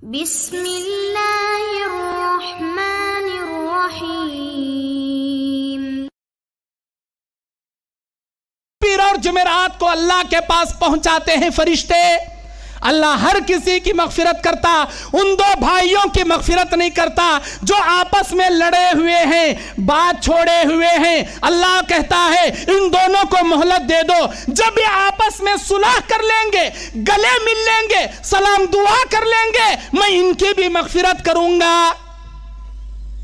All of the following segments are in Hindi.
बिस्मिल्लाहिर्रहमानिर्रहीम। पीर और जुमेरात को अल्लाह के पास पहुंचाते हैं फरिश्ते। अल्लाह हर किसी की मगफिरत करता, उन दो भाइयों की मगफिरत नहीं करता जो आपस में लड़े हुए हैं, बात छोड़े हुए हैं। अल्लाह कहता है इन दोनों को मोहलत दे दो, जब ये आपस में सुलह कर लेंगे, गले मिल लेंगे, सलाम दुआ कर लेंगे, मैं इनकी भी मगफिरत करूंगा।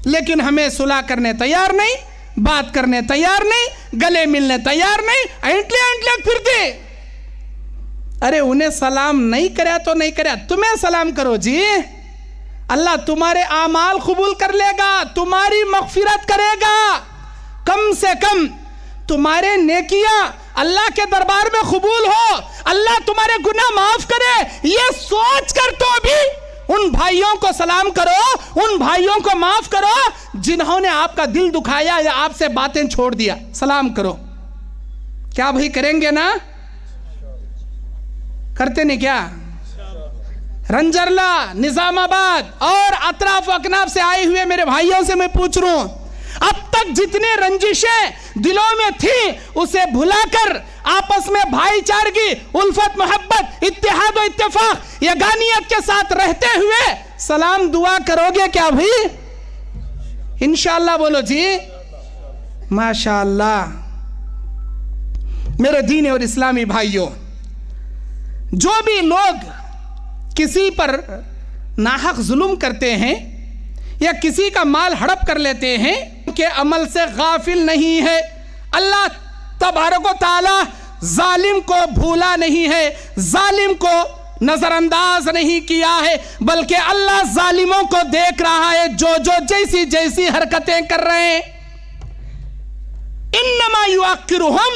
लेकिन हमें सुलह करने तैयार नहीं, बात करने तैयार नहीं, गले मिलने तैयार नहीं, ऐंटले फिरते। अरे उन्हें सलाम नहीं करे तो नहीं करे, तुम्हें सलाम करो जी। अल्लाह तुम्हारे आमाल कबूल कर लेगा, तुम्हारी मगफिरत करेगा। कम से कम तुम्हारे नेकियां अल्लाह के दरबार में कबूल हो, अल्लाह तुम्हारे गुनाह माफ करे, ये सोच कर तो भी उन भाइयों को सलाम करो, उन भाइयों को माफ करो जिन्होंने आपका दिल दुखाया या आपसे बातें छोड़ दिया। सलाम करो। क्या भाई करेंगे ना? करते नहीं क्या? रंजरला, निजामाबाद और अतराफ अकनाफ से आए हुए मेरे भाइयों से मैं पूछ रहा हूं, अब तक जितने रंजिशें दिलों में थी उसे भुलाकर आपस में भाईचारगी, उल्फत, मोहब्बत, इत्तेहाद और इत्तेफाक, यगानियत के साथ रहते हुए सलाम दुआ करोगे क्या भाई? इंशाअल्लाह बोलो जी। माशाअल्लाह। मेरे दीन और इस्लामी भाइयों, जो भी लोग किसी पर नाहक जुल्म करते हैं या किसी का माल हड़प कर लेते हैं, उनके अमल से गाफिल नहीं है। अल्लाह तबारक व तआला जालिम को भूला नहीं है, जालिम को नजरअंदाज नहीं किया है, बल्कि अल्लाह जालिमों को देख रहा है जो जैसी जैसी हरकतें कर रहे हैं। इन्नमा युअक्किरुहुम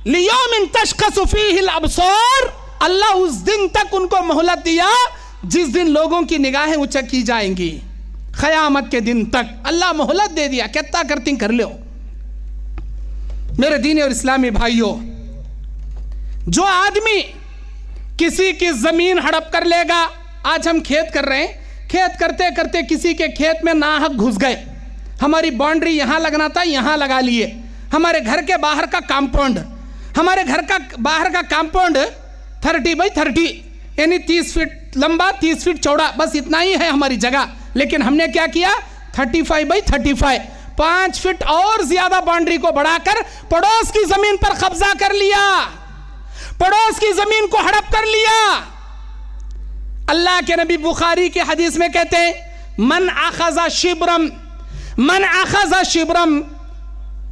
लियौमिन तशखसु फीहिल अबसार। अल्लाह उस दिन तक उनको मोहलत दिया जिस दिन लोगों की निगाहें ऊंचा की जाएंगी। क़यामत के दिन तक अल्लाह मोहलत दे दिया, कितना करती कर लो। मेरे दीन और इस्लामी भाइयों, जो आदमी किसी की जमीन हड़प कर लेगा, आज हम खेत कर रहे हैं, खेत करते करते किसी के खेत में नाहक घुस गए, हमारी बाउंड्री यहां लगना था यहां लगा लिए, हमारे घर के बाहर का कंपाउंड, हमारे घर का बाहर का कंपाउंड 30 बाई 30 यानी 30 फीट लंबा 30 फीट चौड़ा, बस इतना ही है हमारी जगह। लेकिन हमने क्या किया, 35 बाई 35 5 फीट और ज्यादा बाउंड्री को बढ़ाकर पड़ोस की जमीन पर कब्जा कर लिया, पड़ोस की जमीन को हड़प कर लिया। अल्लाह के नबी बुखारी की हदीस में कहते हैं, मन अखज़ा शिब्रम,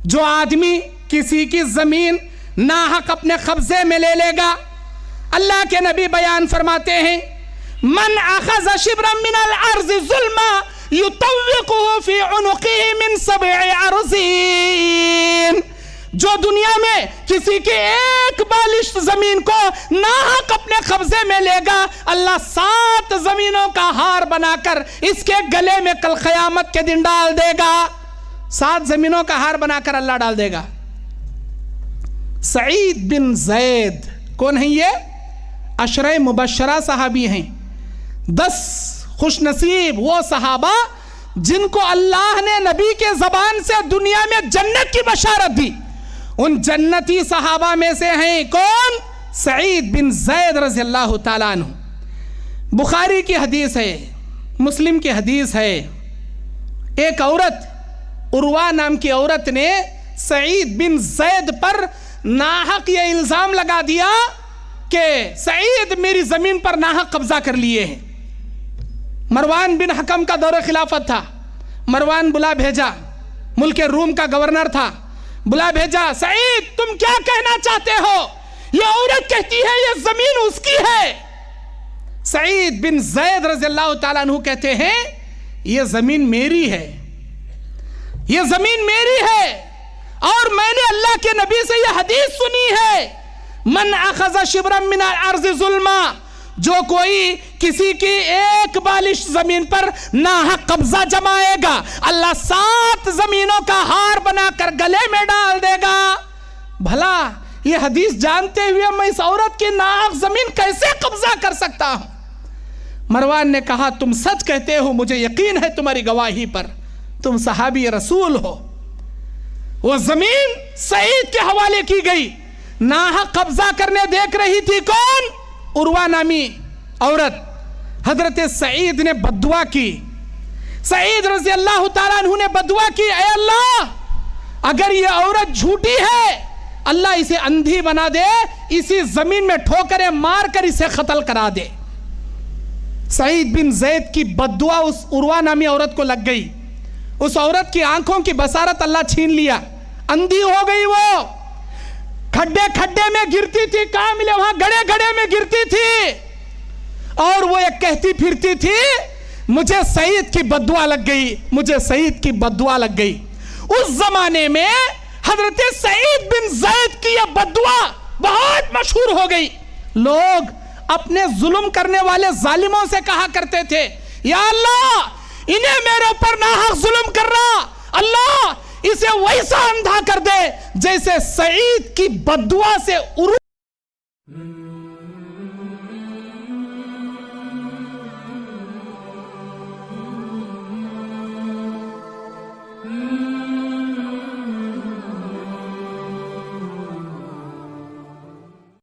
जो आदमी किसी की जमीन नाहक अपने कब्जे में ले लेगा, अल्लाह के नबी बयान फरमाते हैं, मन अखज़ शिब्रम मिनल अर्ज़ ज़ुल्मा युतव्विक़ुहु फ़ी उनुक़िही मिन सब'i अर्ज़ीन। जो दुनिया में किसी के एक बालिश जमीन को नाहक अपने कब्जे में लेगा, अल्लाह 7 जमीनों का हार बनाकर इसके गले में कल क़यामत के दिन डाल देगा। 7 जमीनों का हार बनाकर अल्लाह डाल देगा। सईद बिन ज़ैद कौन है ये? अशरे मुबशरा सहाबी हैं। 10 खुशनसीब वो सहाबा जिनको अल्लाह ने नबी के जबान से दुनिया में जन्नत की बशारत दी। उन जन्नती सहाबा में से हैं कौन? सईद बिन ज़ैद रज़ी अल्लाह ताला अन्हु। बुखारी की हदीस है, मुस्लिम की हदीस है। एक औरत, उर्वा नाम की औरत ने सईद बिन ज़ैद पर नाहक ये इल्जाम लगा दिया कि सईद मेरी जमीन पर नाहक कब्जा कर लिए हैं। मरवान बिन हकम का दौरे खिलाफत था, मरवान बुला भेजा, मुल्क रूम का गवर्नर था, बुला भेजा, सईद तुम क्या कहना चाहते हो? ये औरत कहती है ये जमीन उसकी है। सईद बिन ज़ैद रज़ी अल्लाह ताला अन्हु कहते हैं ये जमीन मेरी है, ये जमीन मेरी है और मैंने अल्लाह के नबी से यह हदीस सुनी है, मन अखज़ शिब्रम मिन अर्ज़ ज़ुल्मा, जो कोई किसी की एक बालिश जमीन पर नाहक कब्जा जमाएगा, अल्लाह 7 जमीनों का हार बनाकर गले में डाल देगा। भला ये हदीस जानते हुए मैं इस औरत की नाहक जमीन कैसे कब्जा कर सकता हूं? मरवान ने कहा तुम सच कहते हो, मुझे यकीन है तुम्हारी गवाही पर, तुम सहाबी रसूल हो। वो जमीन सईद के हवाले की गई। नाहक कब्जा करने देख रही थी कौन? उर्वा नामी औरत। हजरत सईद ने बद्दुआ की। सईद रज़ी अल्लाह ताला अन्हु ने बद्दुआ की, ऐ अल्लाह अगर ये औरत झूठी है, अल्लाह इसे अंधी बना दे, इसी जमीन में ठोकरें मार कर इसे कत्ल करा दे। सईद बिन जैद की बद्दुआ उस उर्वा नामी औरत को लग गई। उस औरत की आंखों की बसारत अल्लाह छीन लिया, अंधी हो गई। वो खड्डे खड्डे में गिरती थी, कहां मिले वहां गड़े गड़े में गिरती थी, और वो एक कहती फिरती थी मुझे सईद की बद्दुआ लग गई, मुझे सईद की बद्दुआ लग गई। उस जमाने में हजरत सईद बिन जैद की यह बद्दुआ बहुत मशहूर हो गई। लोग अपने जुल्म करने वाले जालिमों से कहा करते थे, या अल्लाह इन्हें मेरे ऊपर नाहक जुल्म कर रहा, अल्लाह इसे वैसा अंधा कर दे जैसे सईद की बद्दुआ से